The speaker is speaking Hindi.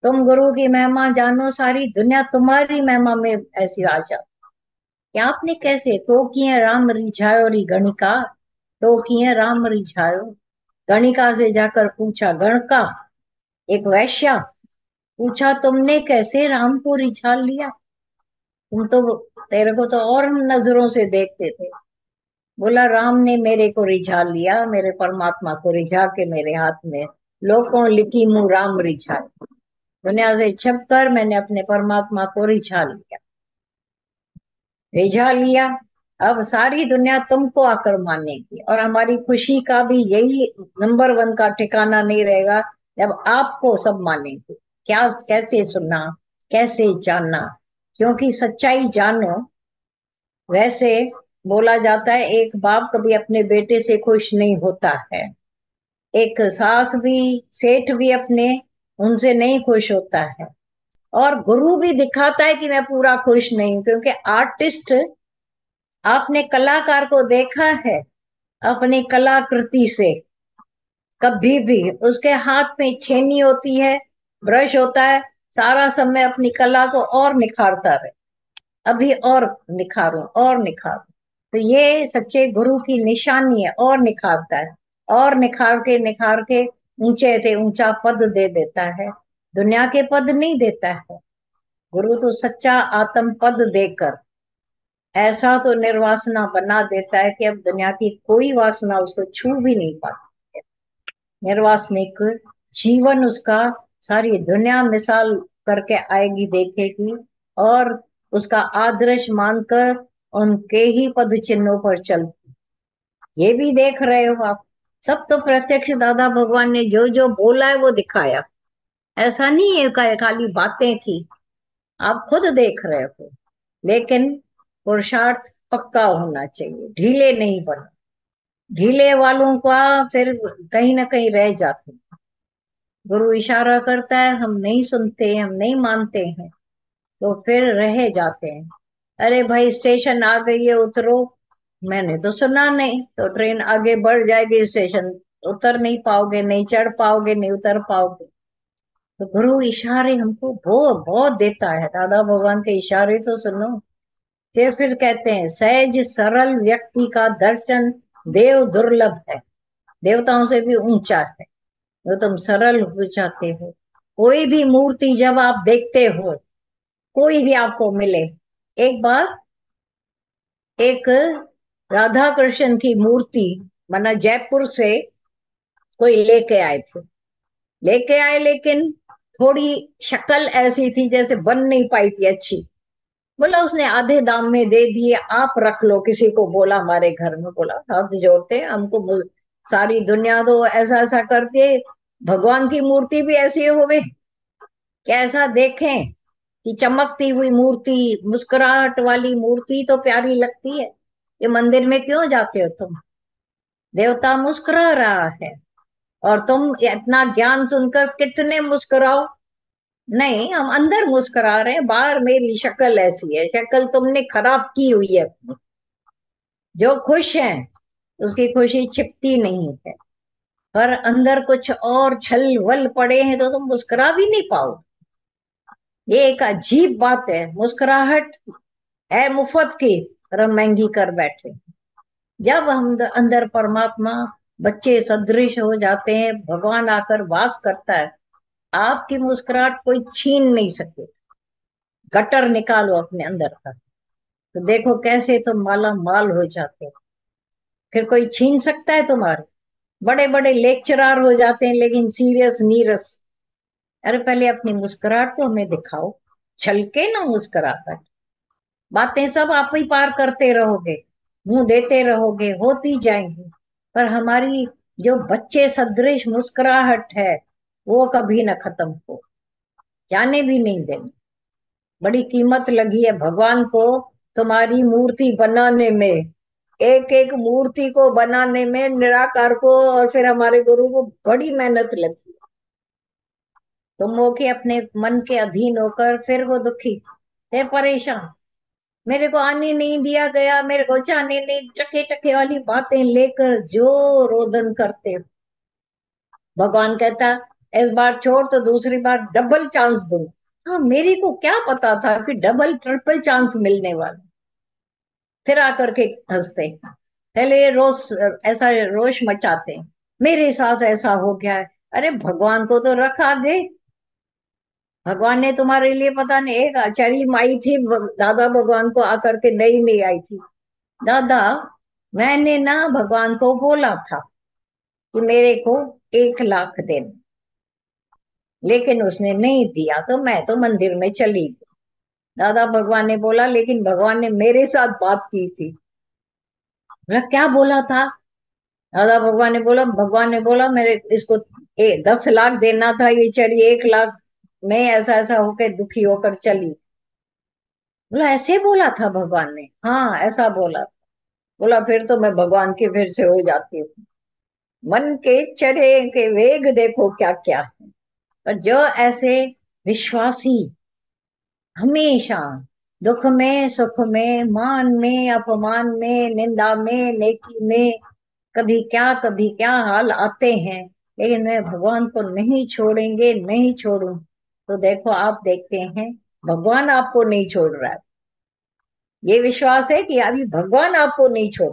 तुम गुरु की महिमा जानो, सारी दुनिया तुम्हारी महिमा में ऐसी आ जाओ। या आपने कैसे तो किए राम रिझायो री गणिका, तो किए राम रिझायो। गणिका से जाकर पूछा, गणका एक वैश्या, पूछा तुमने कैसे राम को रिझा लिया। तुम तो, तेरे को तो और नजरों से देखते थे। बोला, राम ने मेरे को रिझा लिया, मेरे परमात्मा को रिझा के मेरे हाथ में लोगों लिखी मुंह राम रिझा। दुनिया से छिप कर मैंने अपने परमात्मा को रिझा लिया, रिझा लिया। अब सारी दुनिया तुमको आकर मानेगी, और हमारी खुशी का भी यही नंबर वन का ठिकाना नहीं रहेगा जब आपको सब मानेंगे। क्या, कैसे सुना, कैसे जाना। क्योंकि सच्चाई जानो। वैसे बोला जाता है, एक बाप कभी अपने बेटे से खुश नहीं होता है, एक सास भी, सेठ भी अपने उनसे नहीं खुश होता है। और गुरु भी दिखाता है कि मैं पूरा खुश नहीं हूं, क्योंकि आर्टिस्ट, आपने कलाकार को देखा है अपनी कलाकृति से, कभी भी उसके हाथ में छेनी होती है, ब्रश होता है, सारा समय अपनी कला को और निखारता रहे, अभी और निखारूं और निखारूं। तो ये सच्चे गुरु की निशानी है, और निखारता है, और निखार के ऊंचे से ऊंचा पद दे देता है। दुनिया के पद नहीं देता है गुरु, तो सच्चा आत्म पद देकर ऐसा तो निर्वासना बना देता है कि अब दुनिया की कोई वासना उसको छू भी नहीं पाती है। निर्वासनिक जीवन उसका, सारी दुनिया मिसाल करके आएगी, देखेगी, और उसका आदर्श मानकर उनके ही पद चिन्हों पर चलती। ये भी देख रहे हो आप, सब तो प्रत्यक्ष दादा भगवान ने जो जो बोला है वो दिखाया। ऐसा नहीं है खाली बातें थी, आप खुद देख रहे हो। लेकिन पुरुषार्थ पक्का होना चाहिए, ढीले नहीं बनो। ढीले वालों का फिर कहीं ना कहीं रह जाते हैं। गुरु इशारा करता है, हम नहीं सुनते, हम नहीं मानते हैं, तो फिर रह जाते हैं। अरे भाई, स्टेशन आ गई है, उतरो। मैंने तो सुना नहीं, तो ट्रेन आगे बढ़ जाएगी, स्टेशन उतर नहीं पाओगे, नहीं चढ़ पाओगे, नहीं उतर पाओगे। तो गुरु इशारे हमको बहुत बहुत देता है, दादा भगवान के इशारे तो सुनो। फिर कहते हैं, सहज सरल व्यक्ति का दर्शन देव दुर्लभ है, देवताओं से भी ऊंचा है। जो तुम सरल हो जाते हो, कोई भी मूर्ति जब आप देखते हो, कोई भी आपको मिले। एक बार एक राधा कृष्ण की मूर्ति माना जयपुर से कोई लेके आए थे, लेके आए, लेकिन थोड़ी शक्ल ऐसी थी जैसे बन नहीं पाई थी अच्छी। बोला उसने आधे दाम में दे दिए, आप रख लो, किसी को बोला हमारे घर में। बोला हाथ जोड़ते हैं हमको, सारी दुनिया तो ऐसा ऐसा करती है, भगवान की मूर्ति भी ऐसी होवे, कैसा देखें कि चमकती हुई मूर्ति, मुस्कुराहट वाली मूर्ति तो प्यारी लगती है। ये मंदिर में क्यों जाते हो तुम, देवता मुस्कुरा रहा है, और तुम इतना ज्ञान सुनकर कितने मुस्कुराओ। नहीं, हम अंदर मुस्कुरा रहे हैं, बाहर मेरी शक्ल ऐसी है, शक्ल तुमने खराब की हुई है अपनी। जो खुश है उसकी खुशी छिपती नहीं है, पर अंदर कुछ और छल वल पड़े हैं तो तुम मुस्कुरा भी नहीं पाओ। ये एक अजीब बात है, मुस्कुराहट है मुफ्त की, पर हम महंगी कर बैठे। जब हम अंदर परमात्मा बच्चे सदृश हो जाते हैं, भगवान आकर वास करता है, आपकी मुस्कुराहट कोई छीन नहीं सके। गटर निकालो अपने अंदर का, तो देखो कैसे तुम माला माल हो जाते हो। फिर कोई छीन सकता है तुम्हारे। बड़े बड़े लेक्चरार हो जाते हैं लेकिन सीरियस नीरस। अरे पहले अपनी मुस्कुराहट तो हमें दिखाओ, छल के ना मुस्कुराकर। बातें सब आप ही पार करते रहोगे, मुंह देते रहोगे, होती जाएंगी, पर हमारी जो बच्चे सदृश मुस्कुराहट है वो कभी ना खत्म हो, जाने भी नहीं देनी। बड़ी कीमत लगी है भगवान को तुम्हारी मूर्ति बनाने में, एक एक मूर्ति को बनाने में निराकार को और फिर हमारे गुरु को बड़ी मेहनत लगी। तुम हो के अपने मन के अधीन होकर फिर वो दुखी, फिर परेशान, मेरे को आने नहीं दिया गया, मेरे को जाने नहीं, टके टके वाली बातें लेकर जो रोदन करते हो। भगवान कहता, इस बार छोड़ तो दूसरी बार डबल चांस दूंगा। हाँ, मेरी को क्या पता था कि डबल ट्रिपल चांस मिलने वाला। फिर आकर के हंसते, पहले ये रोज ऐसा रोष मचाते, मेरे साथ ऐसा हो गया है। अरे भगवान को तो रख आगे। भगवान ने तुम्हारे लिए पता नहीं, एक आचार्य माई थी दादा भगवान को आकर के नई नहीं आई थी। दादा, मैंने ना भगवान को बोला था कि मेरे को 1 लाख देना, लेकिन उसने नहीं दिया, तो मैं तो मंदिर में चली गई। दादा भगवान ने बोला, लेकिन भगवान ने मेरे साथ बात की थी। बोला क्या बोला था? दादा भगवान ने बोला मेरे इसको 10 लाख देना था, ये चली 1 लाख में ऐसा ऐसा होके दुखी होकर चली। बोला ऐसे बोला था भगवान ने? हाँ ऐसा बोला। बोला फिर तो मैं भगवान की फिर से हो जाती हूँ। मन के चरे के वेग देखो क्या क्या है। पर जो ऐसे विश्वासी हमेशा दुख में सुख में मान में अपमान में निंदा में नेकी में कभी क्या हाल आते हैं, लेकिन मैं भगवान को नहीं छोड़ेंगे, नहीं छोड़ू, तो देखो आप देखते हैं भगवान आपको नहीं छोड़ रहा है। ये विश्वास है कि अभी भगवान आपको नहीं छोड़।